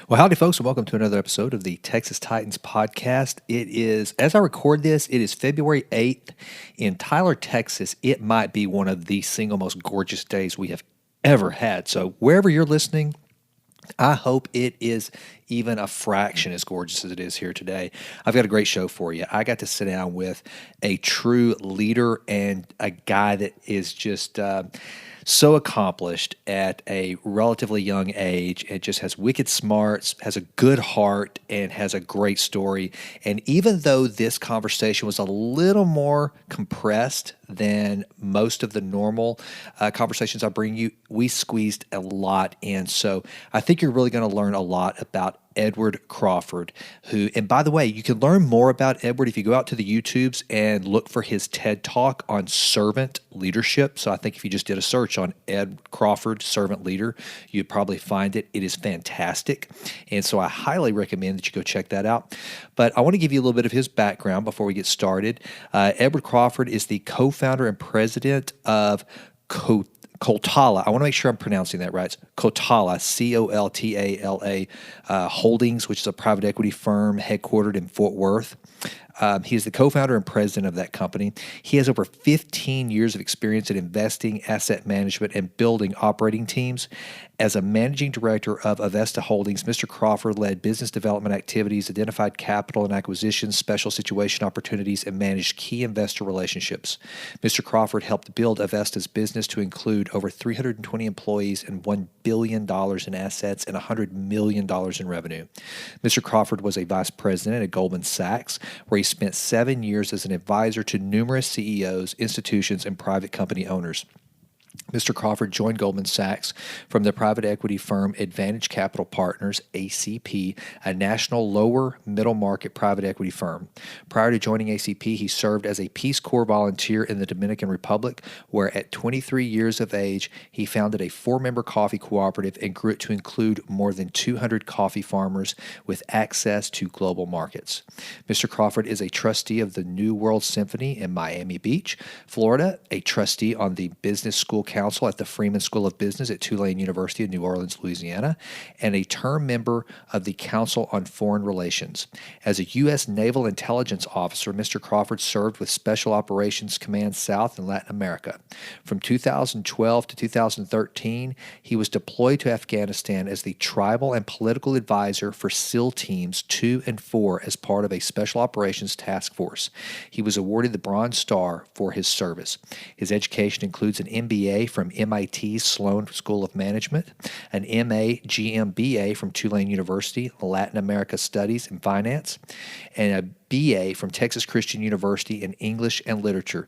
Well, howdy, folks, and welcome to another episode of the Texas Titans podcast. It is, as I record this, it is February 8th in Tyler, Texas. It might be one of the single most gorgeous days we have ever had. So, wherever you're listening, I hope it is even a fraction as gorgeous as it is here today. I've got a great show for you. I got to sit down with a true leader and a guy that is just so accomplished at a relatively young age. It just has wicked smarts, has a good heart, and has a great story. And even though this conversation was a little more compressed than most of the normal conversations I bring you, we squeezed a lot in. So I think you're really going to learn a lot about Edward Crawford, who, and by the way, you can learn more about Edward if you go out to the YouTubes and look for his TED Talk on servant leadership. So I think if you just did a search on Ed Crawford, servant leader, you'd probably find it. It is fantastic. And so I highly recommend that you go check that out. But I want to give you a little bit of his background before we get started. Edward Crawford is the co-founder and president of Coltala. I want to make sure I'm pronouncing that right. It's Coltala, Coltala Holdings, which is a private equity firm headquartered in Fort Worth. He is the co-founder and president of that company. He has over 15 years of experience in investing, asset management, and building operating teams. As a managing director of Avesta Holdings, Mr. Crawford led business development activities, identified capital and acquisitions, special situation opportunities, and managed key investor relationships. Mr. Crawford helped build Avesta's business to include over 320 employees and $1 billion in assets and $100 million in revenue. Mr. Crawford was a vice president at Goldman Sachs, where he spent 7 years as an advisor to numerous CEOs, institutions, and private company owners. Mr. Crawford joined Goldman Sachs from the private equity firm Advantage Capital Partners, ACP, a national lower middle market private equity firm. Prior to joining ACP, he served as a Peace Corps volunteer in the Dominican Republic, where at 23 years of age, he founded a 4-member coffee cooperative and grew it to include more than 200 coffee farmers with access to global markets. Mr. Crawford is a trustee of the New World Symphony in Miami Beach, Florida, a trustee on the Business School Council at the Freeman School of Business at Tulane University in New Orleans, Louisiana, and a term member of the Council on Foreign Relations. As a U.S. Naval Intelligence Officer, Mr. Crawford served with Special Operations Command South and Latin America. From 2012 to 2013, he was deployed to Afghanistan as the Tribal and Political Advisor for SEAL Teams 2 and 4 as part of a Special Operations Task Force. He was awarded the Bronze Star for his service. His education includes an MBA from MIT's Sloan School of Management, an MA GMBA from Tulane University, Latin America Studies and Finance, and a BA from Texas Christian University in English and Literature.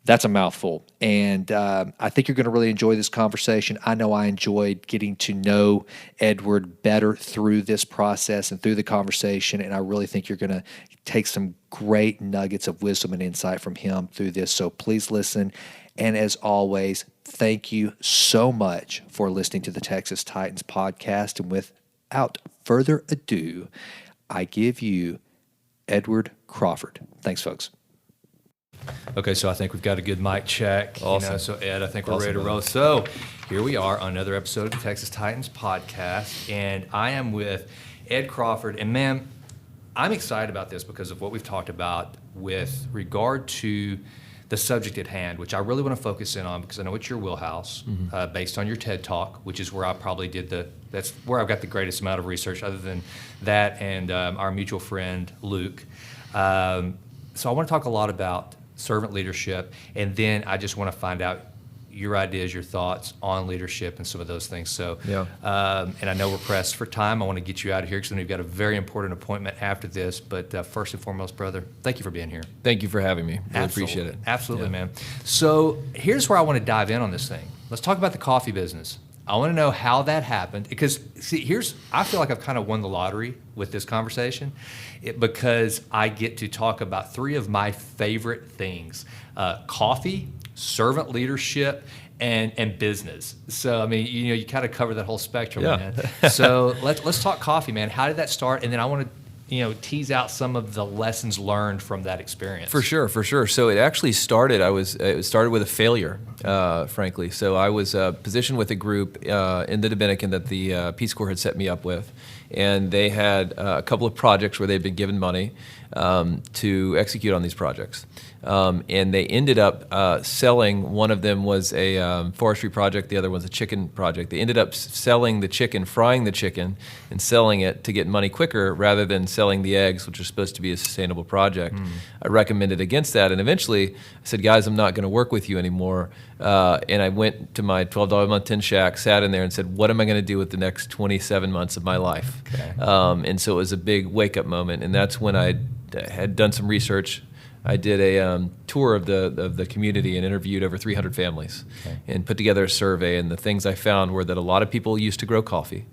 That's a mouthful, and I think you're going to really enjoy this conversation. I know I enjoyed getting to know Edward better through this process and through the conversation, and I really think you're going to take some great nuggets of wisdom and insight from him through this. So please listen, and as always, thank you so much for listening to the Texas Titans podcast, and without further ado, I give you Edward Crawford. Thanks, folks. Okay, so I think we've got a good mic check. Awesome. So Ed, I think we're ready to roll. So here we are on another episode of the Texas Titans podcast, and I am with Ed Crawford. And man, I'm excited about this because of what we've talked about with regard to the subject at hand, which I really want to focus in on because I know it's your wheelhouse, based on your TED Talk, which is where I probably that's where I've got the greatest amount of research other than that and our mutual friend, Luke. So I want to talk a lot about servant leadership, and then I just want to find out your ideas, your thoughts on leadership and some of those things. So, and I know we're pressed for time. I want to get you out of here because we've got a very important appointment after this. But first and foremost, brother, thank you for being here. Thank you for having me. Really appreciate it. Absolutely, man. So here's where I want to dive in on this thing. Let's talk about the coffee business. I want to know how that happened because, see, I feel like I've kind of won the lottery with this conversation because I get to talk about 3 of my favorite things, coffee, servant leadership, and business. So, I mean, you kind of cover that whole spectrum, man. So let's talk coffee, man. How did that start? And then I want to tease out some of the lessons learned from that experience? For sure. So it actually started. It started with a failure, frankly. So I was positioned with a group in the Dominican that the Peace Corps had set me up with, and they had a couple of projects where they'd been given money to execute on these projects. And they ended up selling. One of them was a forestry project. The other was a chicken project. They ended up selling the chicken, frying the chicken, and selling it to get money quicker rather than selling the eggs, which are supposed to be a sustainable project. I recommended against that, and eventually I said, guys, I'm not going to work with you anymore. And I went to my $12 a month tin shack, sat in there, and said, what am I going to do with the next 27 months of my life? Okay. And so it was a big wake-up moment, and that's when I had done some research. I did a tour of the community and interviewed over 300 families, and put together a survey. And the things I found were that a lot of people used to grow coffee.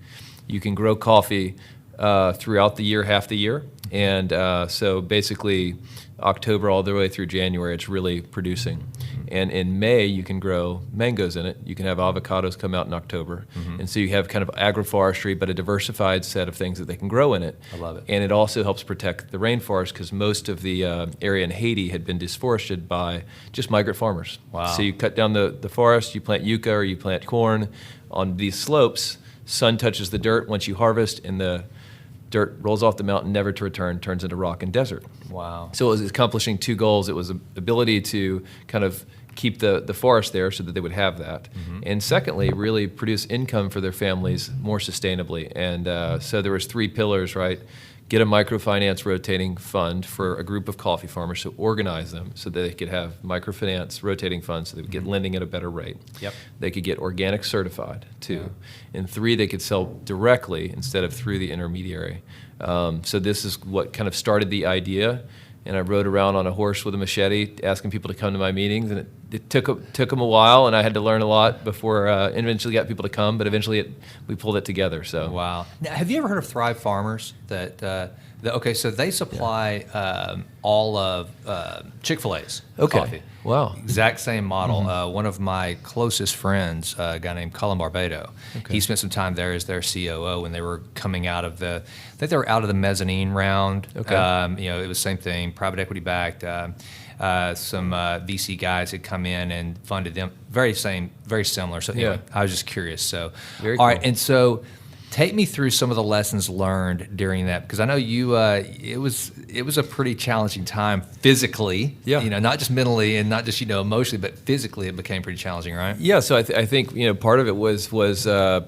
You can grow coffee throughout the year, half the year, and so basically October all the way through January, it's really producing. And in May, you can grow mangoes in it. You can have avocados come out in October. And so you have kind of agroforestry, but a diversified set of things that they can grow in it. I love it. And it also helps protect the rainforest because most of the area in Haiti had been disforested by just migrant farmers. Wow. So you cut down the forest, you plant yucca or you plant corn on these slopes. Sun touches the dirt once you harvest, and the dirt rolls off the mountain, never to return, turns into rock and desert. Wow. So it was accomplishing two goals. It was the ability to kind of keep the forest there so that they would have that. And secondly, really produce income for their families more sustainably. And so there was three pillars, right? Get a microfinance rotating fund for a group of coffee farmers, so organize them so that they could have microfinance rotating funds so they would get lending at a better rate. Yep. They could get organic certified, too. And three, they could sell directly instead of through the intermediary. So this is what kind of started the idea. And I rode around on a horse with a machete asking people to come to my meetings. And it took them a while, and I had to learn a lot before eventually got people to come. But eventually we pulled it together. So wow. Now, have you ever heard of Thrive Farmers? So they supply all of Chick-fil-A's coffee. Wow. Exact same model. One of my closest friends, a guy named Cullen Barbado, he spent some time there as their COO when they were coming out of I think they were out of the mezzanine round. Okay. It was the same thing, private equity backed. Some VC guys had come in and funded them. Very similar. So anyway, I was just curious. So, Very all right, cool. and so take me through some of the lessons learned during that, because I know you. It was a pretty challenging time physically. Yeah. Not just mentally and not just emotionally, but physically it became pretty challenging, right? Yeah, so I think part of it was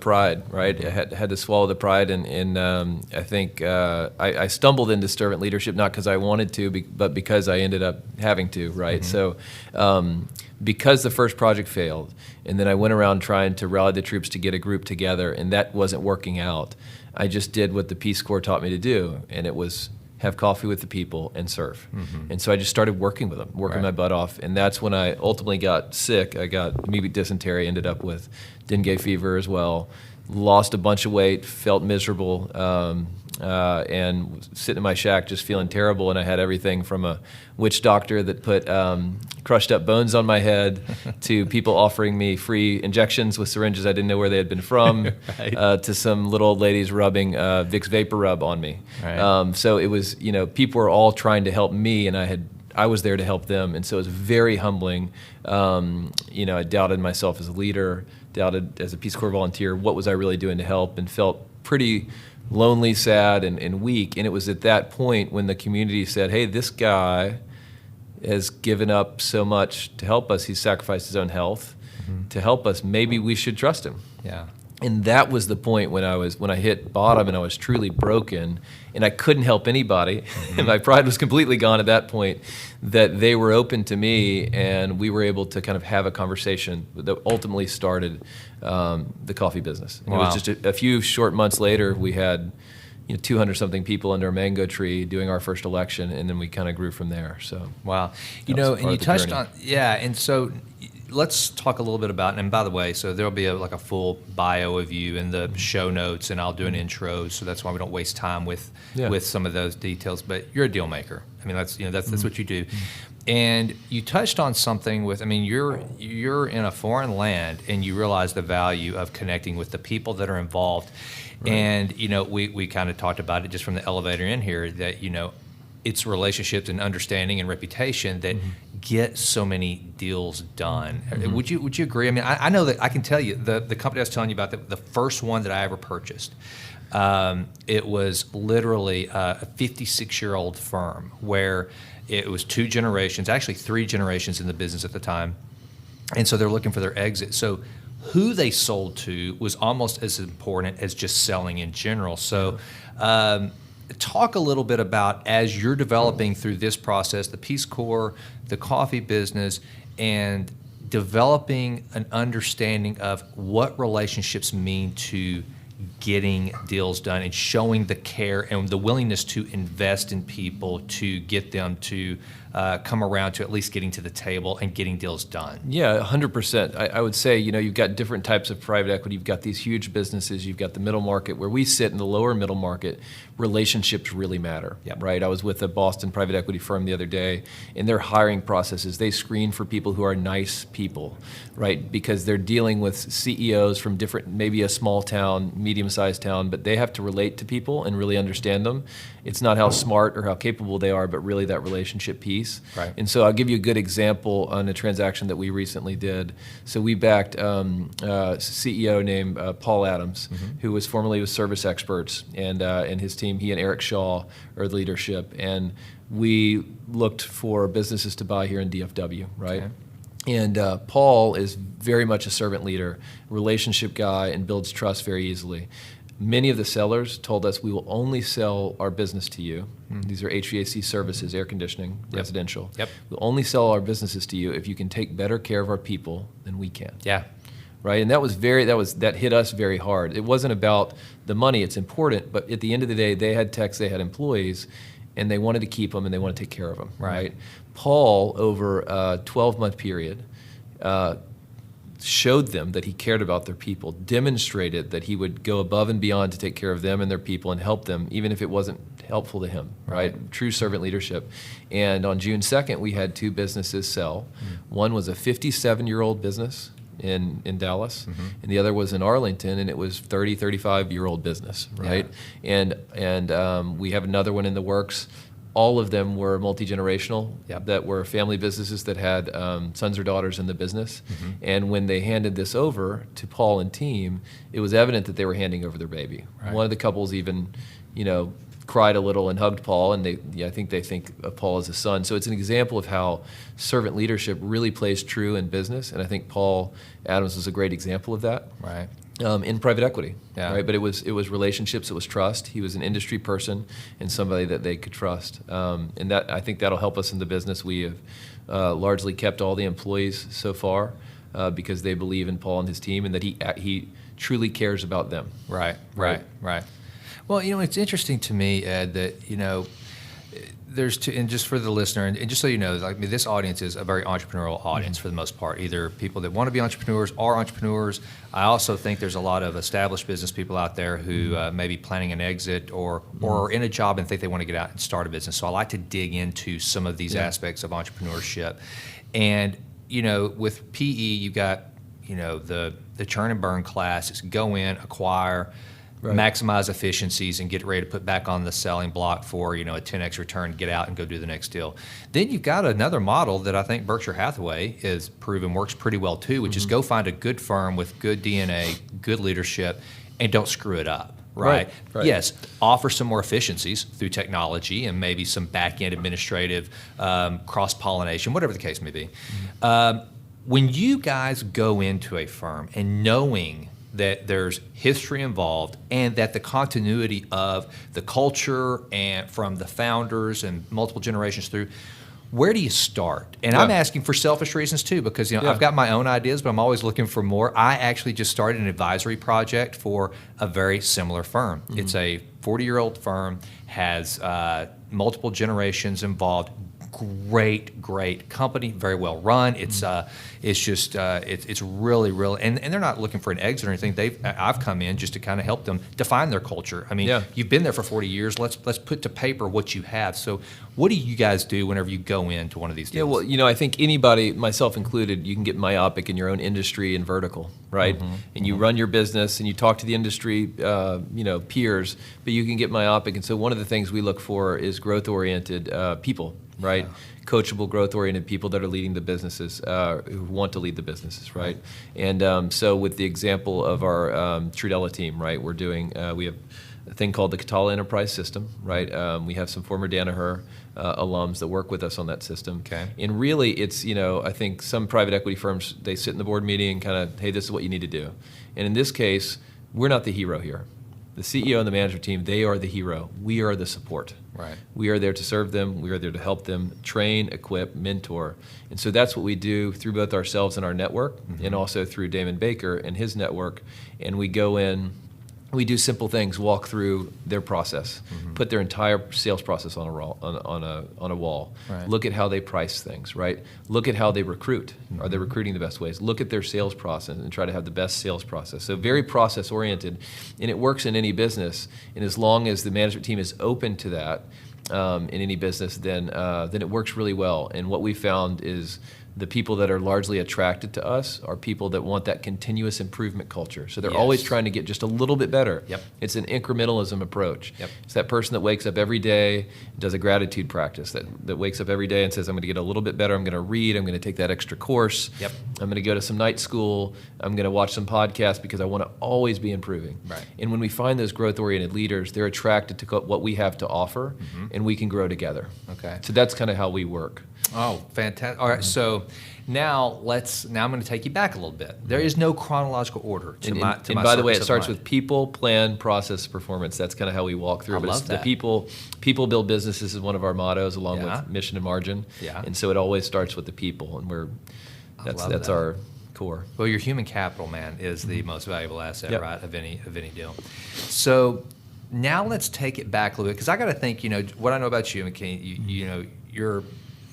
pride, right? I had to swallow the pride, and I think I stumbled into servant leadership not because I wanted to, but because I ended up having to, right? So because the first project failed, and then I went around trying to rally the troops to get a group together, and that wasn't working out, I just did what the Peace Corps taught me to do, and it was have coffee with the people and serve. And so I just started working with them, working my butt off, and that's when I ultimately got sick. I got amoebic dysentery, ended up with dengue fever as well, lost a bunch of weight, felt miserable, and was sitting in my shack just feeling terrible. And I had everything from a witch doctor that put crushed up bones on my head to people offering me free injections with syringes I didn't know where they had been from, to some little old ladies rubbing Vicks Vapor Rub on me. Right. So it was, people were all trying to help me, and I was there to help them. And so it was very humbling. I doubted myself as a leader, doubted as a Peace Corps volunteer, what was I really doing to help, and felt pretty lonely, sad, and weak. And it was at that point when the community said, hey, this guy has given up so much to help us. He's sacrificed his own health to help us. Maybe we should trust him. Yeah. And that was the point when I hit bottom and I was truly broken and I couldn't help anybody. And my pride was completely gone at that point, that they were open to me and we were able to kind of have a conversation that ultimately started the coffee business. And it was just a few short months later, we had 200-something people under a mango tree doing our first election, and then we kind of grew from there. So wow. And you touched on, and so let's talk a little bit about, and by the way, so there'll be a full bio of you in the show notes, and I'll do an intro, so that's why we don't waste time with some of those details. But you're a deal maker. I mean, that's what you do. And you touched on something you're in a foreign land, and you realize the value of connecting with the people that are involved. And, we kind of talked about it just from the elevator in here that, it's relationships and understanding and reputation that get so many deals done. Would you agree? I mean, I know that I can tell you the company I was telling you about, the first one that I ever purchased, it was literally a 56-year-old firm where it was 2 generations, actually 3 generations in the business at the time. And so they're looking for their exit. So who they sold to was almost as important as just selling in general. So talk a little bit about, as you're developing through this process, the Peace Corps, the coffee business, and developing an understanding of what relationships mean to getting deals done and showing the care and the willingness to invest in people to get them to come around to at least getting to the table and getting deals done. Yeah, 100%. I would say, you've got different types of private equity. You've got these huge businesses. You've got the middle market. Where we sit in the lower middle market, relationships really matter, right? I was with a Boston private equity firm the other day. In their hiring processes, they screen for people who are nice people, right? Because they're dealing with CEOs from different, maybe a small town, medium-sized town, but they have to relate to people and really understand them. It's not how smart or how capable they are, but really that relationship piece. Right. And so I'll give you a good example on a transaction that we recently did. So we backed a CEO named Paul Adams, who was formerly with Service Experts, and his team. He and Eric Shaw are the leadership, and we looked for businesses to buy here in DFW, right? Okay. And Paul is very much a servant leader, relationship guy, and builds trust very easily. Many of the sellers told us, we will only sell our business to you. These are HVAC services, air conditioning, residential. We'll only sell our businesses to you if you can take better care of our people than we can. Yeah. Right, and that hit us very hard. It wasn't about the money; it's important, but at the end of the day, they had techs, they had employees, and they wanted to keep them and they wanted to take care of them. Right. Paul, over a 12-month period, showed them that he cared about their people, demonstrated that he would go above and beyond to take care of them and their people and help them, even if it wasn't helpful to him, right? True servant leadership. And on June 2nd, we had 2 businesses sell. One was a 57-year-old business in Dallas, and the other was in Arlington, and it was 35-year-old business, right? And we have another one in the works. All of them were multi-generational, that were family businesses that had sons or daughters in the business. And when they handed this over to Paul and team, it was evident that they were handing over their baby. One of the couples even, cried a little and hugged Paul, and I think they think of Paul as a son. So it's an example of how servant leadership really plays true in business, and I think Paul Adams was a great example of that. Right. In private equity, right? But it was relationships, it was trust. He was an industry person and somebody that they could trust, and that, I think that'll help us in the business. We have largely kept all the employees so far because they believe in Paul and his team, and that he truly cares about them. Right. Well, it's interesting to me, Ed, that there's two, and just for the listener, and just so you know, this audience is a very entrepreneurial audience for the most part. Either people that want to be entrepreneurs are entrepreneurs. I also think there's a lot of established business people out there who may be planning an exit or are in a job and think they want to get out and start a business. So I like to dig into some of these aspects of entrepreneurship. And with PE, you got the churn and burn class. It's go in, acquire. Right. Maximize efficiencies and get ready to put back on the selling block for a 10x return, get out and go do the next deal. Then you've got another model that I think Berkshire Hathaway is proven works pretty well too, which is go find a good firm with good DNA, good leadership, and don't screw it up. Right. Yes, offer some more efficiencies through technology and maybe some back-end administrative cross-pollination, whatever the case may be. When you guys go into a firm and knowing that there's history involved and that the continuity of the culture and from the founders and multiple generations through, where do you start? And I'm asking for selfish reasons too, because I've got my own ideas, but I'm always looking for more. I actually just started an advisory project for a very similar firm. It's a 40-year-old firm, has multiple generations involved, great company, very well run. It's just it's really, and they're not looking for an exit or anything. I've come in just to kind of help them define their culture. I mean, you've been there for 40 years. Let's put to paper what you have. So what do you guys do whenever you go into one of these deals? Yeah, well, you know, I think anybody, myself included, you can get myopic in your own industry and vertical, right? And you run your business and you talk to the industry, peers, but you can get myopic. And so one of the things we look for is growth-oriented people, right? Coachable, growth-oriented people that are leading the businesses, who want to lead the businesses, right? And so with the example of our Trudella team, right, we have a thing called the Coltala Enterprise System, right? We have some former Danaher alums that work with us on that system. Okay. And really, it's, I think some private equity firms, they sit in the board meeting and kind of, hey, this is what you need to do. And in this case, we're not the hero here. The CEO and the management team, they are the hero. We are the support. Right. We are there to serve them. We are there to help them train, equip, mentor. And so that's what we do through both ourselves and our network, and also through Damon Baker and his network. And we go in, we do simple things, walk through their process, put their entire sales process on a wall. Right. Look at how they price things, right? Look at how they recruit. Are they recruiting the best ways? Look at their sales process and try to have the best sales process. So very process oriented, and it works in any business. And as long as the management team is open to that in any business, then it works really well. And what we found is the people that are largely attracted to us are people that want that continuous improvement culture. So they're always trying to get just a little bit better. Yep. It's an incrementalism approach. Yep. It's that person that wakes up every day, does a gratitude practice, that wakes up every day and says, I'm going to get a little bit better, I'm going to read, I'm going to take that extra course, Yep. I'm going to go to some night school, I'm going to watch some podcasts because I want to always be improving. Right. And when we find those growth-oriented leaders, they're attracted to what we have to offer, and we can grow together. Okay. So that's kind of how we work. Oh, fantastic. All right, so now I'm going to take you back a little bit. There is no chronological order to my And by the way, it service of starts mind. with people, plan, process, performance. That's kind of how we walk through. I But love it's that. the people build businesses is one of our mottos, along Yeah. with mission and margin. Yeah. And so it always starts with the people, and that's love that. our core. Well, your human capital, man, is the most valuable asset, Yep. right, of any deal. So now let's take it back a little bit, because I got to think, what I know about you, McKinney,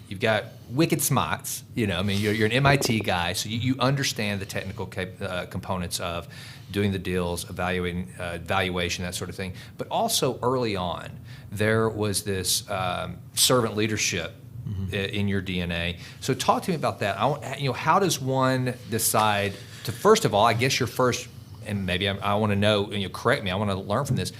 you've got wicked smarts, I mean, you're an MIT guy, so you understand the technical components of doing the deals, evaluating, valuation, that sort of thing. But also early on, there was this servant leadership in your DNA. So talk to me about that. How does one decide to, first of all, I guess your first, and maybe I want to know, and correct me, I want to learn from this.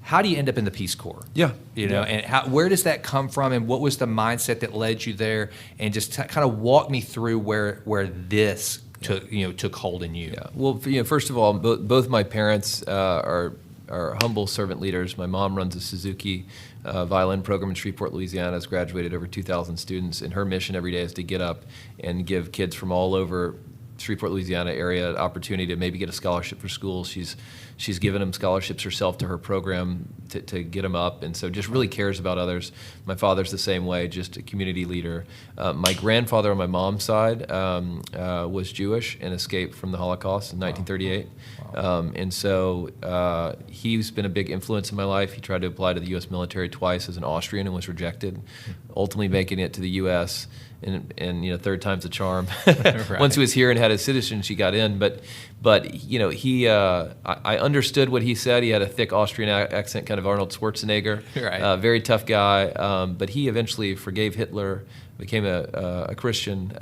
How do you end up in the Peace Corps? Yeah. And where does that come from, and what was the mindset that led you there? And just kind of walk me through where this took hold in you. Yeah. Well, first of all, both my parents are humble servant leaders. My mom runs a Suzuki violin program in Shreveport, Louisiana. Has graduated over 2,000 students, and her mission every day is to get up and give kids from all over Shreveport, Louisiana area an opportunity to maybe get a scholarship for school. She's given them scholarships herself to her program to get them up, and so just really cares about others. My father's the same way, just a community leader. My grandfather on my mom's side was Jewish and escaped from the Holocaust in 1938. Wow. And so he's been a big influence in my life. He tried to apply to the U.S. military twice as an Austrian and was rejected, ultimately making it to the U.S., and third time's a charm. Right. Once he was here and had his citizenship, he got in. But he I understood what he said. He had a thick Austrian accent, kind of Arnold Schwarzenegger. Right. Very tough guy. But he eventually forgave Hitler, became a Christian,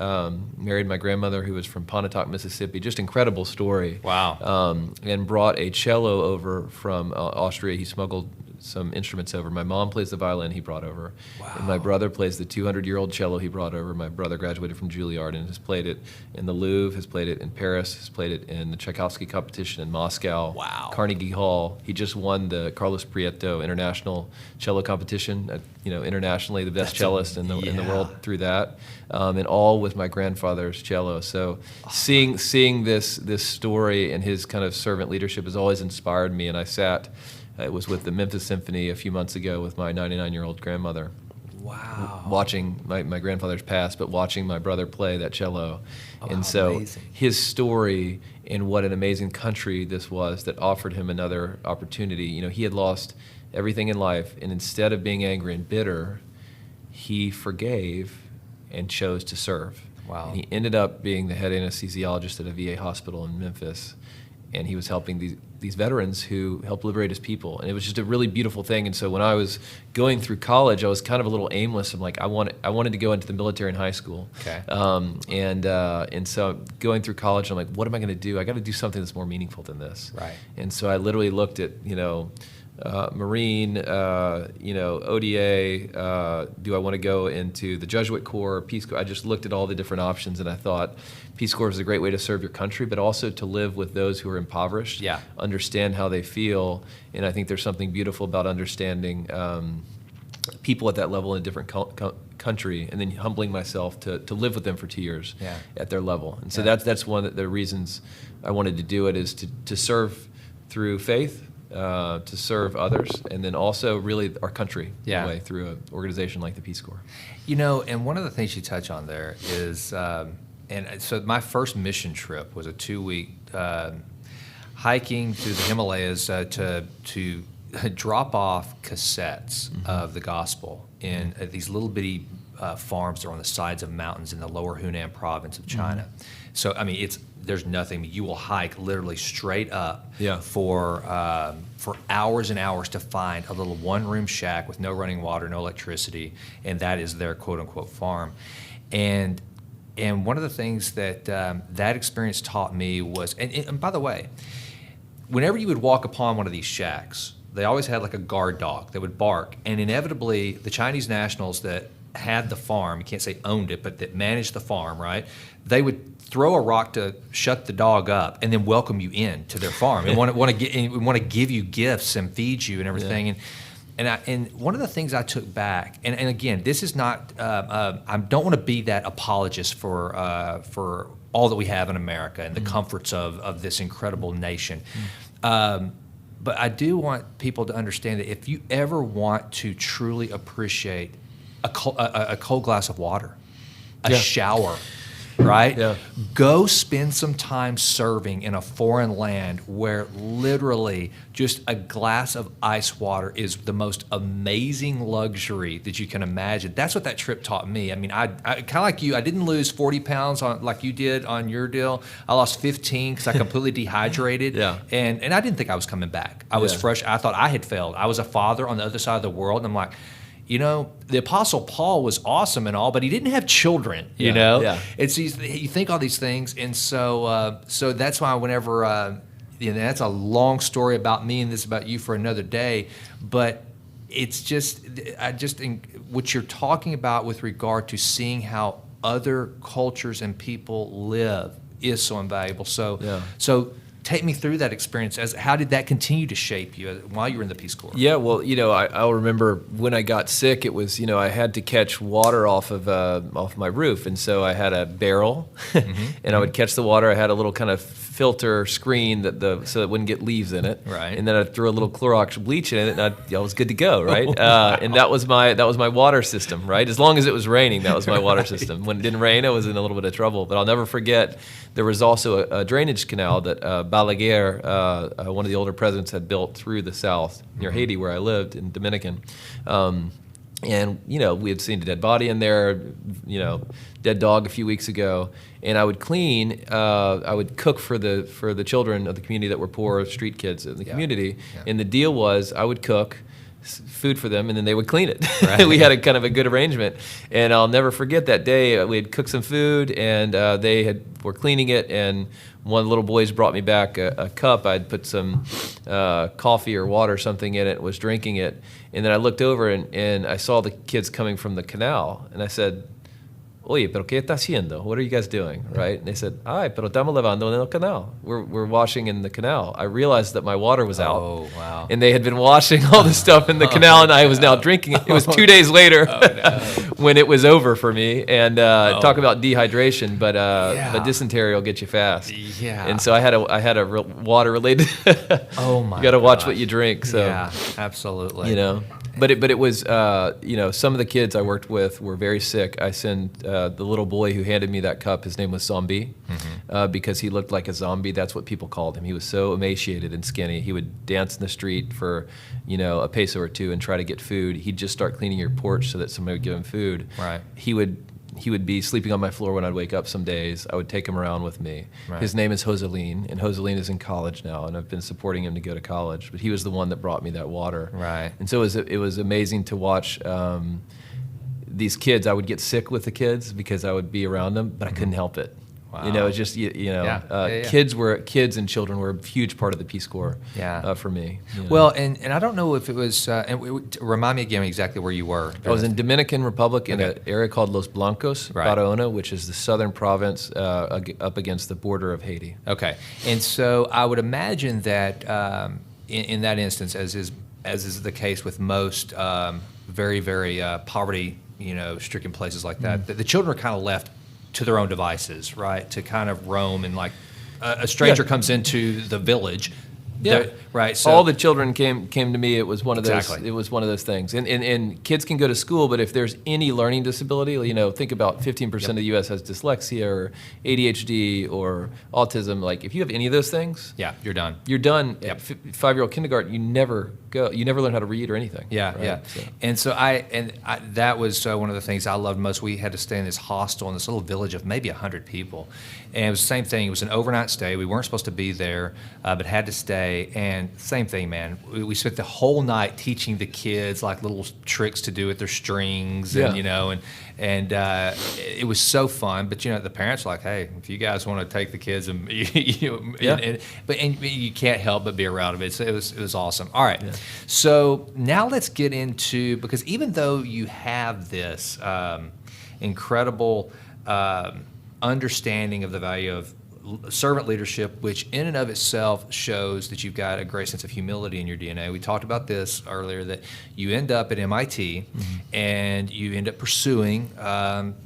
married my grandmother, who was from Pontotoc, Mississippi. Just incredible story. Wow. And brought a cello over from Austria. He smuggled some instruments over. My mom plays the violin he brought over. Wow. And my brother plays the 200-year-old cello he brought over. My brother graduated from Juilliard and has played it in the Louvre, has played it in Paris, has played it in the Tchaikovsky competition in Moscow. Wow. Carnegie Hall. He just won the Carlos Prieto International Cello Competition, internationally the best cellist in the world through that. And all with my grandfather's cello. So seeing this story and his kind of servant leadership has always inspired me, and I sat it was with the Memphis Symphony a few months ago with my 99-year-old grandmother. Wow. Watching my grandfather's passed, but watching my brother play that cello. Oh, and so amazing. his story and what an amazing country this was that offered him another opportunity. He had lost everything in life, and instead of being angry and bitter, he forgave and chose to serve. Wow. And he ended up being the head anesthesiologist at a VA hospital in Memphis, and he was helping these veterans who helped liberate his people. And it was just a really beautiful thing. And so when I was going through college, I was kind of a little aimless. I'm like, I wanted to go into the military in high school. Okay. And so going through college, I'm like, what am I going to do? I got to do something that's more meaningful than this. Right. And so I literally looked at, Marine, ODA, do I want to go into the Jesuit Corps, Peace Corps? I just looked at all the different options, and I thought Peace Corps is a great way to serve your country, but also to live with those who are impoverished, understand how they feel, and I think there's something beautiful about understanding people at that level in a different country, and then humbling myself to live with them for 2 years at their level. And so that's one of the reasons I wanted to do it, is to serve through faith, to serve others, and then also really our country in a way through an organization like the Peace Corps. And one of the things you touch on there is, and so my first mission trip was a 2-week hiking through the Himalayas to drop off cassettes of the gospel in these little bitty farms that are on the sides of mountains in the lower Hunan province of China. So, I mean, there's nothing. You will hike literally straight up for hours and hours to find a little one-room shack with no running water, no electricity, and that is their quote-unquote farm. And one of the things that that experience taught me was, and by the way, whenever you would walk upon one of these shacks, they always had like a guard dog that would bark, and inevitably the Chinese nationals that had the farm, you can't say owned it, but that managed the farm, right? They would throw a rock to shut the dog up, and then welcome you in to their farm and want to give you gifts and feed you and everything. And one of the things I took back, and again, this is not, I don't want to be that apologist for all that we have in America and the comforts of this incredible nation. But I do want people to understand that if you ever want to truly appreciate a cold glass of water, a shower, right? Yeah. Go spend some time serving in a foreign land where literally just a glass of ice water is the most amazing luxury that you can imagine. That's what that trip taught me. I mean, I kind of like you, I didn't lose 40 pounds like you did on your deal. I lost 15 because I completely dehydrated. And I didn't think I was coming back. I was fresh. I thought I had failed. I was a father on the other side of the world, and I'm like, the Apostle Paul was awesome and all, but he didn't have children, you know? It's you think all these things, and so that's why whenever, that's a long story about me and this about you for another day, but it's just, what you're talking about with regard to seeing how other cultures and people live is so invaluable. So take me through that experience. How did that continue to shape you while you were in the Peace Corps? Yeah, well, I'll remember when I got sick, it was, I had to catch water off my roof. And so I had a barrel and I would catch the water. I had a little kind of filter screen so it wouldn't get leaves in it. Right. And then I'd throw a little Clorox bleach in it, and I was good to go, right? And that was my water system, right? As long as it was raining, that was my water system. When it didn't rain, I was in a little bit of trouble. But I'll never forget, there was also a drainage canal that Balaguer, one of the older presidents, had built through the south near Haiti, where I lived in Dominican. And, we had seen a dead body in there, dead dog a few weeks ago. And I would clean, I would cook for the children of the community that were poor, street kids in the community. And the deal was I would cook food for them, and then they would clean it. Right. We had a kind of a good arrangement. And I'll never forget that day. We had cooked some food, and they were cleaning it, and one of the little boys brought me back a cup. I'd put some coffee or water or something in it, was drinking it. And then I looked over, and I saw the kids coming from the canal, and I said, Oye, pero ¿qué está haciendo? What are you guys doing, right? And they said, Ay, pero estamos lavando en el canal. We're washing in the canal. I realized that my water was out. Oh, wow. And they had been washing all the stuff in the canal, and I was now drinking it. It was 2 days later when it was over for me. And talk about dehydration, but dysentery will get you fast. Yeah. And so I had a water related. Oh my! You got to watch what you drink. So yeah, absolutely. you know. But it was, some of the kids I worked with were very sick. I sent the little boy who handed me that cup, his name was Zombie, because he looked like a zombie. That's what people called him. He was so emaciated and skinny. He would dance in the street for, a peso or two and try to get food. He'd just start cleaning your porch so that somebody would give him food. Right. He would be sleeping on my floor when I'd wake up some days. I would take him around with me. Right. His name is Joseline, and Joseline is in college now, and I've been supporting him to go to college. But he was the one that brought me that water. Right. And so it was amazing to watch these kids. I would get sick with the kids because I would be around them, but I couldn't help it. Wow. It's just kids and children were a huge part of the Peace Corps. For me. Well, and I don't know if it was. Remind me again exactly where you were. I was in Dominican Republic in an area called Los Blancos, Barahona, which is the southern province up against the border of Haiti. Okay, and so I would imagine that in that instance, as is the case with most very very poverty stricken places like that, the children are kind of left to their own devices, right? To kind of roam and like a stranger comes into the village. Yeah. Right. So all the children came to me. It was one of those. Exactly. It was one of those things. And kids can go to school, but if there's any learning disability, think about 15% of the U.S. has dyslexia or ADHD or autism. Like if you have any of those things, you're done. You're done. Yep. At 5-year-old kindergarten, you never learn how to read or anything. Yeah, right? yeah. So. And so that was one of the things I loved most. We had to stay in this hostel in this little village of maybe 100 people, and it was the same thing. It was an overnight stay. We weren't supposed to be there, but had to stay. And same thing, man. We spent the whole night teaching the kids like little tricks to do with their strings, and and it was so fun. But the parents were like, hey, if you guys want to take the kids, and you can't help but be around them. It was awesome. All right. Yeah. So now let's get into, because even though you have this incredible understanding of the value of servant leadership, which in and of itself shows that you've got a great sense of humility in your DNA. We talked about this earlier, that you end up at MIT and you end up pursuing,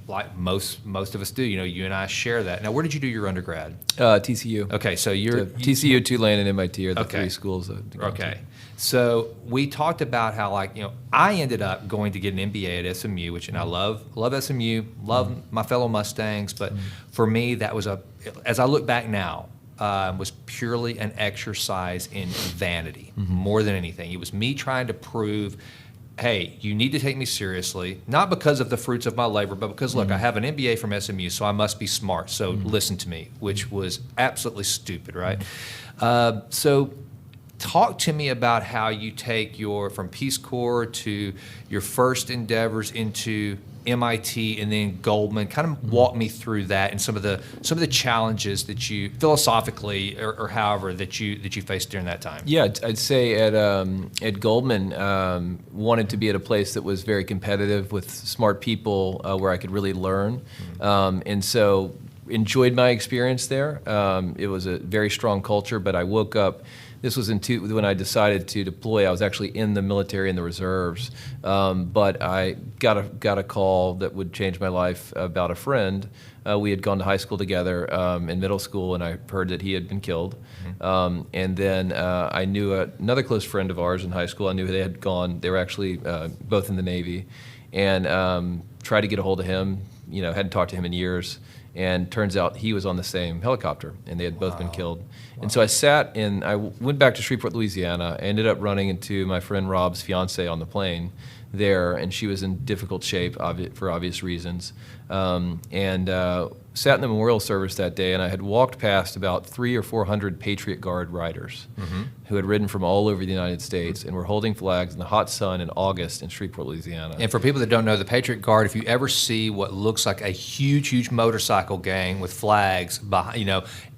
like most of us do. You and I share that. Now, where did you do your undergrad? TCU. Okay, so you're TCU, Tulane, and MIT are the three schools. Okay. So we talked about how, I ended up going to get an MBA at SMU, and I love SMU, love my fellow Mustangs, but for me, that was as I look back now, was purely an exercise in vanity more than anything. It was me trying to prove, hey, you need to take me seriously, not because of the fruits of my labor, but because, look, I have an MBA from SMU, so I must be smart, so listen to me, which was absolutely stupid, right? So talk to me about how you take from Peace Corps to your first endeavors into MIT and then Goldman. Kind of walk me through that and some of the challenges that you philosophically or however that you faced during that time. Yeah, I'd say at Goldman, wanted to be at a place that was very competitive with smart people, where I could really learn, and so enjoyed my experience there. It was a very strong culture, but I woke up. This was when I decided to deploy. I was actually in the military in the reserves, but I got a call that would change my life about a friend. We had gone to high school together in middle school, and I heard that he had been killed. And then I knew another close friend of ours in high school. I knew they had gone. They were actually both in the Navy, and tried to get a hold of him. Hadn't talked to him in years. And turns out he was on the same helicopter, and they had both been killed. And so I went back to Shreveport, Louisiana. I ended up running into my friend Rob's fiance on the plane there, and she was in difficult shape for obvious reasons. Sat in the memorial service that day, and I had walked past about 300 or 400 Patriot Guard riders who had ridden from all over the United States and were holding flags in the hot sun in August in Shreveport, Louisiana. And for people that don't know, the Patriot Guard, if you ever see what looks like a huge, huge motorcycle motorcycle gang with flags,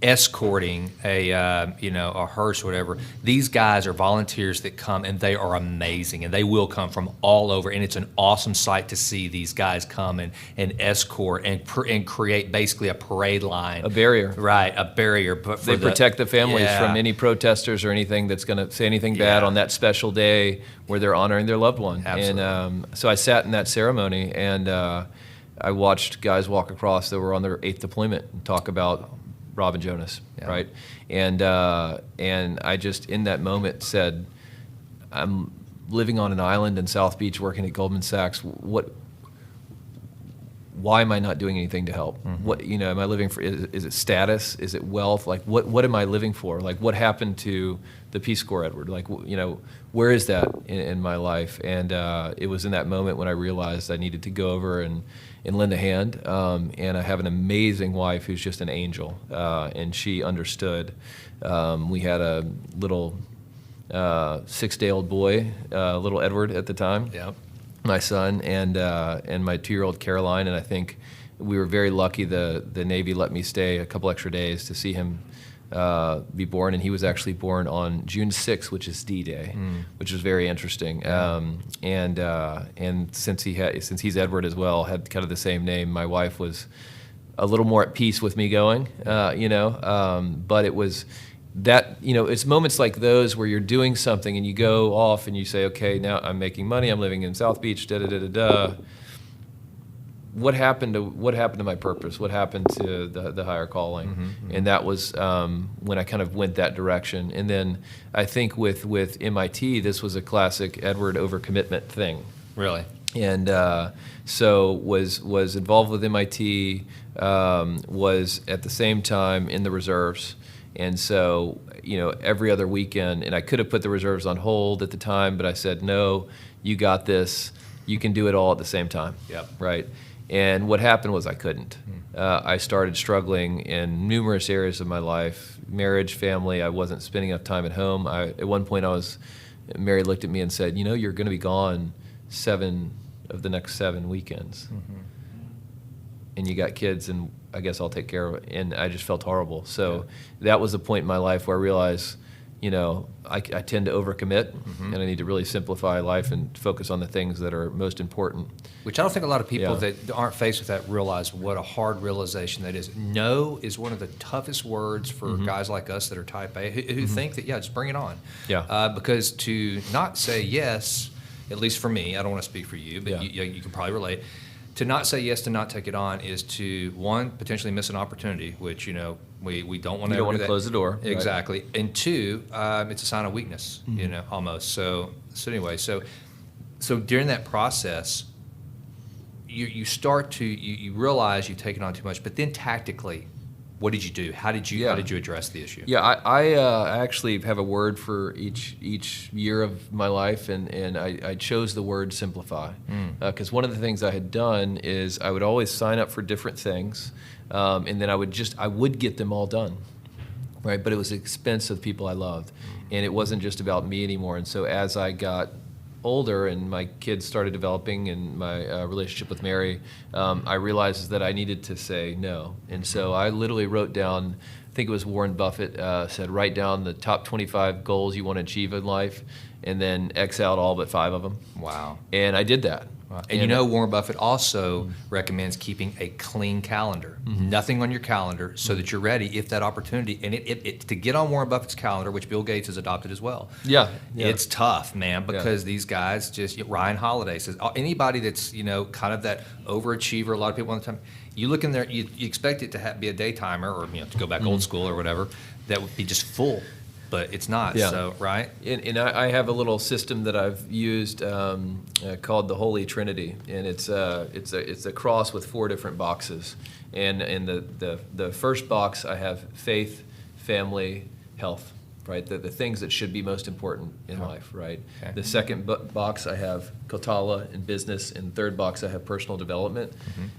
escorting a hearse or whatever. These guys are volunteers that come, and they are amazing, and they will come from all over, and it's an awesome sight to see these guys come and escort and create basically a parade line. A barrier. Right, a barrier. But They protect the families from any protesters or anything that's going to say anything bad on that special day where they're honoring their loved one. Absolutely. And so I sat in that ceremony, and I watched guys walk across that were on their 8th deployment and talk about Rob and Jonas, right? And I just, in that moment, said, I'm living on an island in South Beach working at Goldman Sachs. Why am I not doing anything to help? What, am I living for, is it status? Is it wealth? Like, what am I living for? Like, what happened to the Peace Corps, Edward? Like, where is that in my life? And it was in that moment when I realized I needed to go over and lend a hand. And I have an amazing wife who's just an angel, and she understood. We had a little 6-day-old boy, little Edward at the time. Yep. My son and my 2-year-old Caroline, and I think we were very lucky. The Navy let me stay a couple extra days to see him be born, and he was actually born on June 6th, which is D-Day, which was very interesting. And since he's Edward as well, had kind of the same name, my wife was a little more at peace with me going, but it was. It's moments like those where you're doing something and you go off and you say, okay, now I'm making money, I'm living in South Beach, da-da-da-da-da. What happened to my purpose? What happened to the higher calling? And that was when I kind of went that direction. And then I think with MIT, this was a classic Edward overcommitment thing. Really? And so was involved with MIT, was at the same time in the reserves. And so, every other weekend, and I could have put the reserves on hold at the time, but I said, no, you got this. You can do it all at the same time. Yep. Right? And what happened was I couldn't. I started struggling in numerous areas of my life, marriage, family. I wasn't spending enough time at home. At one point, Mary looked at me and said, you're going to be gone 7 of the next 7 weekends. And you got kids, and I guess I'll take care of it. And I just felt horrible. So that was the point in my life where I realized, I tend to overcommit, and I need to really simplify life and focus on the things that are most important. Which I don't think a lot of people that aren't faced with that realize what a hard realization that is. No is one of the toughest words for guys like us that are type A who think that, just bring it on. Yeah. Because to not say yes, at least for me, I don't want to speak for you, but you can probably relate. To not say yes, to not take it on is to, one, potentially miss an opportunity, which, we don't want to You don't want to close the door. Exactly. Right. And two, it's a sign of weakness, almost. So anyway, so during that process, you start to, you realize you've taken on too much, but then tactically, what did you do? How did you address the issue? Yeah, I actually have a word for each year of my life, and I chose the word simplify. Because one of the things I had done is I would always sign up for different things, and then I would get them all done, right? But it was at the expense of people I loved, and it wasn't just about me anymore. And so as I got older and my kids started developing and my relationship with Mary, I realized that I needed to say no. And so I literally wrote down, I think it was Warren Buffett said, write down the top 25 goals you want to achieve in life and then X out all but 5 of them. Wow. And I did that. Wow. And Warren Buffett also recommends keeping a clean calendar. Nothing on your calendar so that you're ready if that opportunity, and it to get on Warren Buffett's calendar, which Bill Gates has adopted as well. Yeah. It's tough, man, because these guys Ryan Holiday says, anybody that's, kind of that overachiever, a lot of people on the time, you look in there, you expect it to be a daytimer or, to go back old school or whatever, that would be just full. But it's not, so, right? And I have a little system that I've used called the Holy Trinity, and it's a cross with 4 different boxes. And in the first box, I have faith, family, health, right? The things that should be most important in life, right? Okay. The second box, I have Coltala in business, and the third box, I have personal development.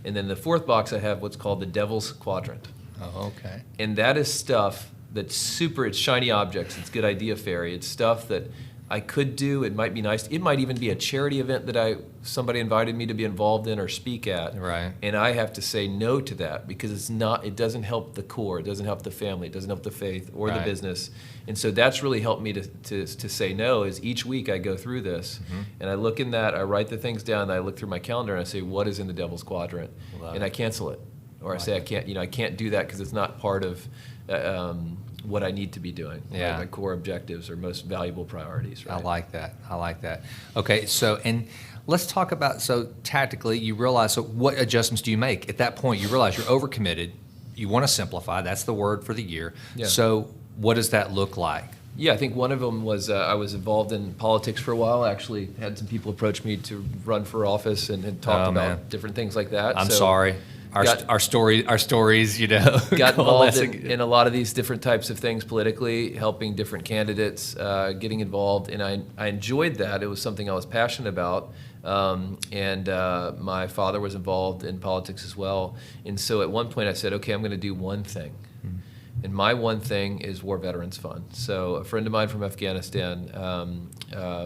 And then the fourth box, I have what's called the Devil's Quadrant. Oh, okay. And that is stuff that's it's shiny objects, it's good idea fairy, it's stuff that I could do. It might be nice. It might even be a charity event that somebody invited me to be involved in or speak at. Right. And I have to say no to that because it doesn't help the core. It doesn't help the family. It doesn't help the faith or the business. And so that's really helped me to say no. Is each week I go through this and I look in that, I write the things down, and I look through my calendar and I say, what is in the devil's quadrant? And I cancel it. Or I say I can't do that because it's not part of what I need to be doing. Yeah. My core objectives or most valuable priorities. Right? I like that. Okay, so and let's talk about, so tactically you realize, so what adjustments do you make? At that point you realize you're overcommitted, you want to simplify, that's the word for the year. Yeah. So what does that look like? Yeah, I think one of them was I was involved in politics for a while. I actually had some people approach me to run for office and talk about different things like that. I'm sorry. Our stories, you know. Got involved in a lot of these different types of things politically, helping different candidates, getting involved, and I enjoyed that. It was something I was passionate about, and my father was involved in politics as well. And so at one point I said, okay, I'm going to do one thing. And my one thing is War Veterans Fund. So a friend of mine from Afghanistan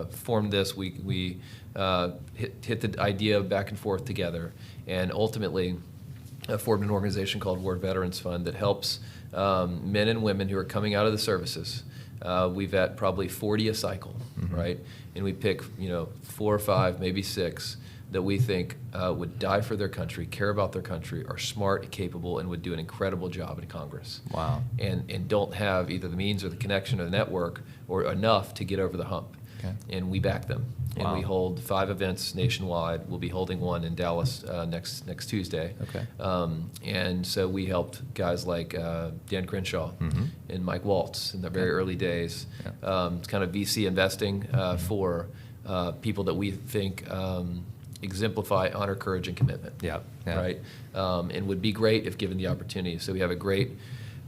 formed this. We hit the idea back and forth together, and ultimately formed an organization called War Veterans Fund that helps men and women who are coming out of the services. We've at probably 40 a cycle, right? And we pick 4 or 5, maybe 6 that we think would die for their country, care about their country, are smart, capable, and would do an incredible job in Congress. Wow. And don't have either the means or the connection or the network or enough to get over the hump. Okay. And we back them. And we hold 5 events nationwide. We'll be holding one in Dallas next Tuesday. Okay. And so we helped guys like Dan Crenshaw and Mike Waltz in the very early days. Yeah. It's kind of VC investing for people that we think exemplify honor, courage, and commitment. Yeah. Right. And would be great if given the opportunity. So we have a great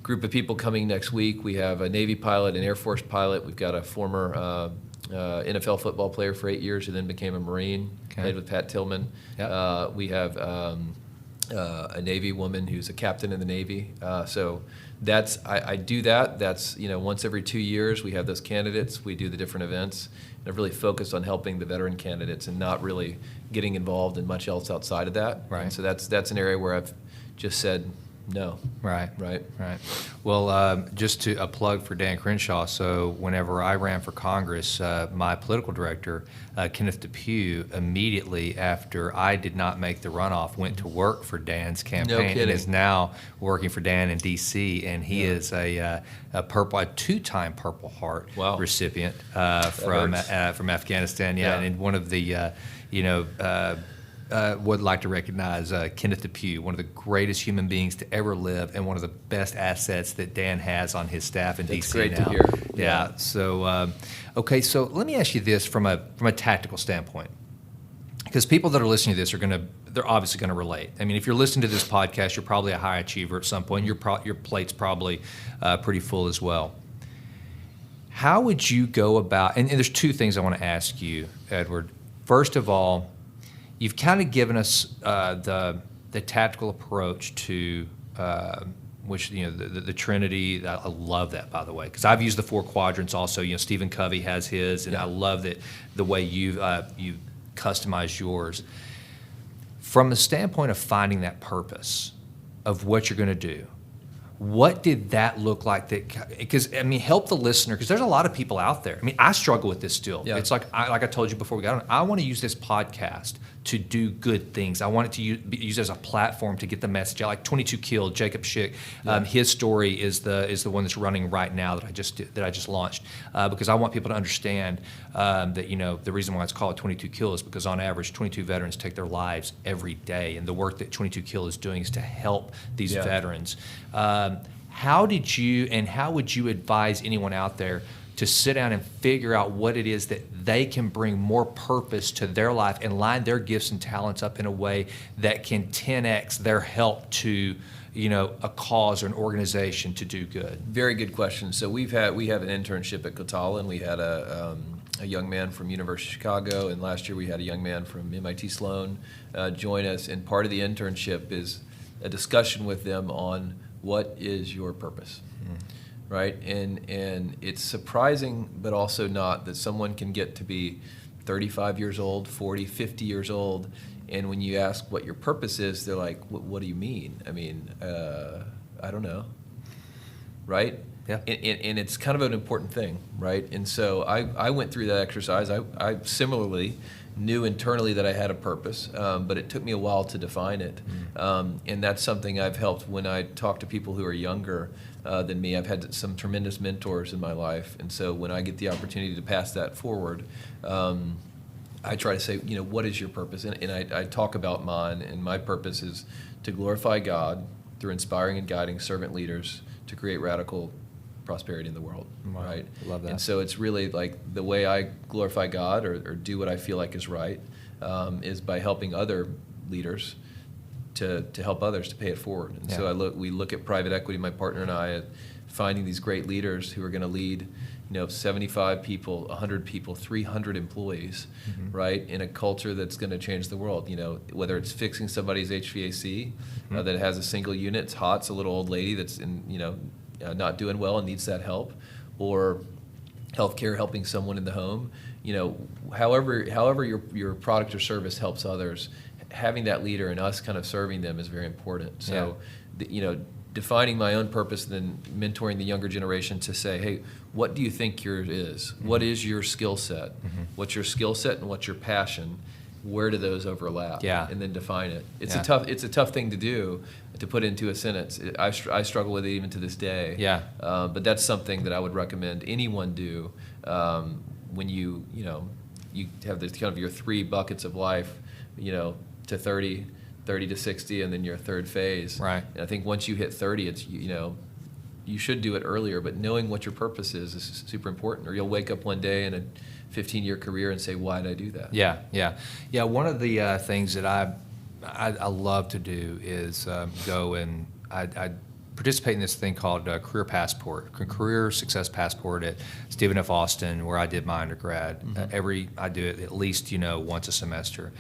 group of people coming next week. We have a Navy pilot, an Air Force pilot. We've got a former NFL football player for 8 years who then became a Marine, played with Pat Tillman. Yep. We have a Navy woman who's a captain in the Navy. So I do that. That's once every 2 years we have those candidates. We do the different events. And I've really focused on helping the veteran candidates and not really getting involved in much else outside of that. Right. And so that's an area where I've just said no. Right. Right. Well, just to a plug for Dan Crenshaw. So whenever I ran for Congress, my political director, Kenneth Depew, immediately after I did not make the runoff, went to work for Dan's campaign and is now working for Dan in D.C. And he is a 2-time Purple Heart recipient from Afghanistan. Yeah, and one of the would like to recognize Kenneth Depew, one of the greatest human beings to ever live, and one of the best assets that Dan has on his staff in D.C. That's great now. to hear. Yeah. So, okay. So let me ask you this from a tactical standpoint, because people that are listening to this they're obviously going to relate. I mean, if you're listening to this podcast, you're probably a high achiever at some point. Your plate's probably pretty full as well. How would you go about? And there's 2 things I want to ask you, Edward. First of all, you've kind of given us the tactical approach to which the Trinity. I love that, by the way, because I've used the 4 quadrants also. Stephen Covey has his, and I love that the way you customized yours. From the standpoint of finding that purpose of what you're going to do, what did that look like? Because help the listener, because there's a lot of people out there. I struggle with this still. Yeah. It's like I told you before we got on. I want to use this podcast to do good things. I want it to be used as a platform to get the message out. Like 22 Killed, Jacob Schick. His story is the one that's running right now that I just launched, because I want people to understand that the reason why it's called 22 Kill is because on average 22 veterans take their lives every day, and the work that 22 Kill is doing is to help these veterans. How would you advise anyone out there to sit down and figure out what it is that they can bring more purpose to their life and line their gifts and talents up in a way that can 10x their help to a cause or an organization to do good? Very good question. So we have an internship at Coltala, and we had a young man from University of Chicago, and last year we had a young man from MIT Sloan join us, and part of the internship is a discussion with them on what is your purpose. right? And it's surprising, but also not, that someone can get to be 35 years old, 40, 50 years old, and when you ask what your purpose is, they're like, what do you mean? I mean, I don't know, right? Yeah. And it's kind of an important thing, right? And so I went through that exercise. I similarly knew internally that I had a purpose, but it took me a while to define it. And that's something I've helped when I talk to people who are younger than me. I've had some tremendous mentors in my life. And so when I get the opportunity to pass that forward, I try to say, what is your purpose? And I talk about mine, and my purpose is to glorify God through inspiring and guiding servant leaders to create radical prosperity in the world, right? Love that. And so it's really like the way I glorify God or do what I feel like is right is by helping other leaders to help others to pay it forward. And so we look at private equity, my partner and I, at finding these great leaders who are going to lead 75 people, 100 people, 300 employees, right, in a culture that's going to change the world. Whether it's fixing somebody's HVAC that has a single unit, it's hot, it's a little old lady that's not doing well and needs that help, or healthcare, helping someone in the home. However your product or service helps others, having that leader and us kind of serving them is very important. So, defining my own purpose, then mentoring the younger generation to say, hey, what do you think yours is? What is your skill set? What's your skill set and what's your passion? Where do those overlap? Yeah. And then define it. It's a tough thing to do, to put into a sentence. I struggle with it even to this day. Yeah. But that's something that I would recommend anyone do when you have this kind of your three buckets of life, to 30 to 60, and then your third phase. Right. And I think once you hit 30, it's you should do it earlier, but knowing what your purpose is super important. Or you'll wake up one day in a 15-year career and say, why did I do that? Yeah. One of the things that I love to do is go and I participate in this thing called Career Success Passport at Stephen F. Austin, where I did my undergrad. I do it at least once a semester,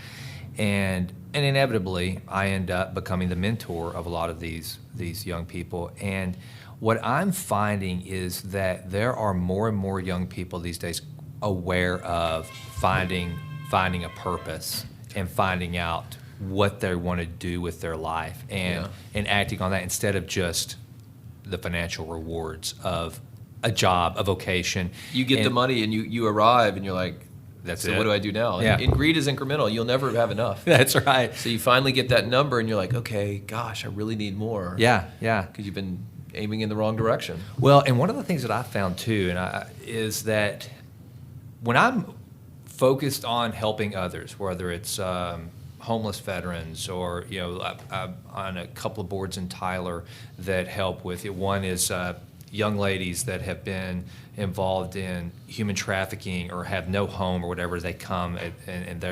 and inevitably I end up becoming the mentor of a lot of these young people. And what I'm finding is that there are more and more young people these days aware of finding a purpose and finding out what they want to do with their life and acting on that instead of just the financial rewards of a job, a vocation. You get the money and you arrive and you're like, that's so it. what do I do now? Yeah. And greed is incremental. You'll never have enough. That's right. So you finally get that number and you're like, okay, gosh, I really need more. Yeah. Because you've been aiming in the wrong direction. Well, and one of the things that I found too, is that when I'm focused on helping others, whether it's homeless veterans or I'm on a couple of boards in Tyler that help with it. One is young ladies that have been involved in human trafficking or have no home or whatever. They come and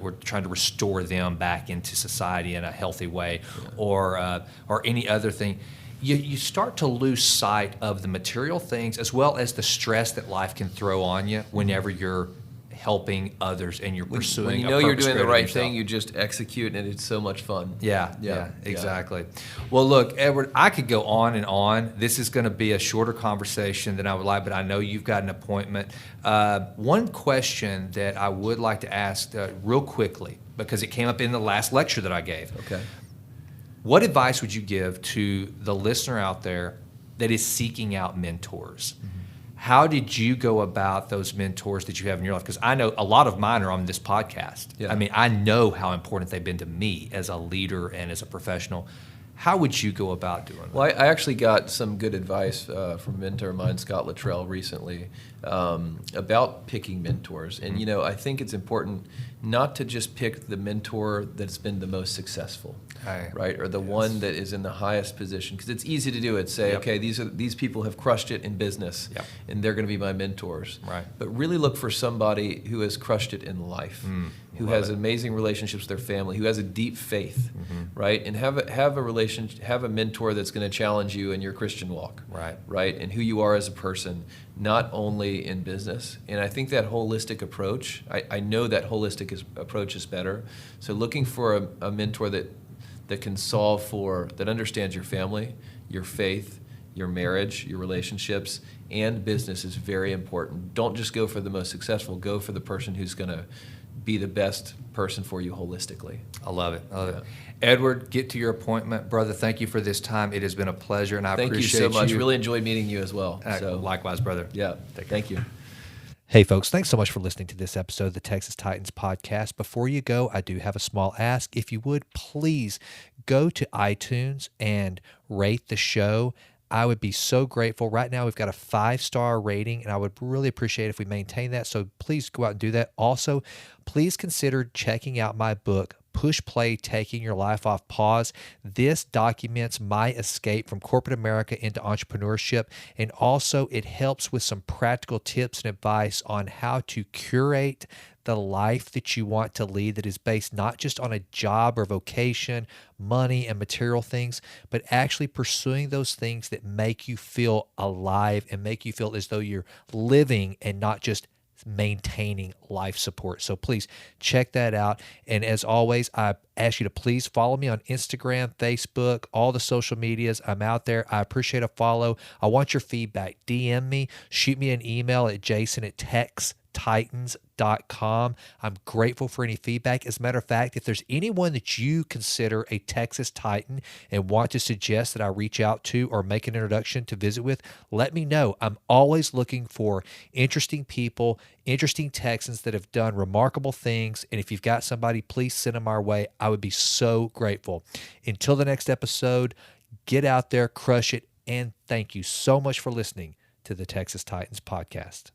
we're trying to restore them back into society in a healthy way, or any other thing. You start to lose sight of the material things as well as the stress that life can throw on you whenever you're helping others and you're pursuing when you a know you're purpose doing the greater than right yourself. thing, you just execute, and it's so much fun. Yeah, exactly. Well, look, Edward, I could go on and on. This is going to be a shorter conversation than I would like, but I know you've got an appointment. One question that I would like to ask real quickly, because it came up in the last lecture that I gave. Okay. What advice would you give to the listener out there that is seeking out mentors? How did you go about those mentors that you have in your life? Because I know a lot of mine are on this podcast. Yeah. I mean, I know how important they've been to me as a leader and as a professional. How would you go about doing that? Well, I actually got some good advice from a mentor of mine, Scott Luttrell, recently about picking mentors. And, I think it's important not to just pick the mentor that's been the most successful, right? Or the one that is in the highest position. Because it's easy to do it. Say, okay, these people have crushed it in business, and they're going to be my mentors. Right. But really look for somebody who has crushed it in life, who has amazing relationships with their family, who has a deep faith, right? And have a mentor that's going to challenge you in your Christian walk, right? And who you are as a person, not only in business. And I think that holistic approach, I know that holistic approach is better. So looking for a mentor that can solve that understands your family, your faith, your marriage, your relationships, and business is very important. Don't just go for the most successful. Go for the person who's going to be the best person for you holistically. I love it. I love it. Edward, get to your appointment. Brother, thank you for this time. It has been a pleasure, and I Thank appreciate you so much. you. Really enjoyed meeting you as well. Likewise, brother. Yeah, thank you. Hey, folks, thanks so much for listening to this episode of the Texas Titans podcast. Before you go, I do have a small ask. If you would, please go to iTunes and rate the show. I would be so grateful. Right now, we've got a 5-star rating, and I would really appreciate if we maintain that. So please go out and do that. Also, please consider checking out my book, Push Play, Taking Your Life Off Pause. This documents my escape from corporate America into entrepreneurship, and also it helps with some practical tips and advice on how to curate the life that you want to lead that is based not just on a job or vocation, money and material things, but actually pursuing those things that make you feel alive and make you feel as though you're living and not just maintaining life support. So please check that out. And as always, I ask you to please follow me on Instagram, Facebook, all the social medias. I'm out there. I appreciate a follow. I want your feedback. DM me, shoot me an email at jason@textitans.com. I'm grateful for any feedback. As a matter of fact, if there's anyone that you consider a Texas Titan and want to suggest that I reach out to or make an introduction to visit with, let me know. I'm always looking for interesting people, interesting Texans that have done remarkable things. And if you've got somebody, please send them our way. I would be so grateful. Until the next episode, get out there, crush it, and thank you so much for listening to the Texas Titans podcast.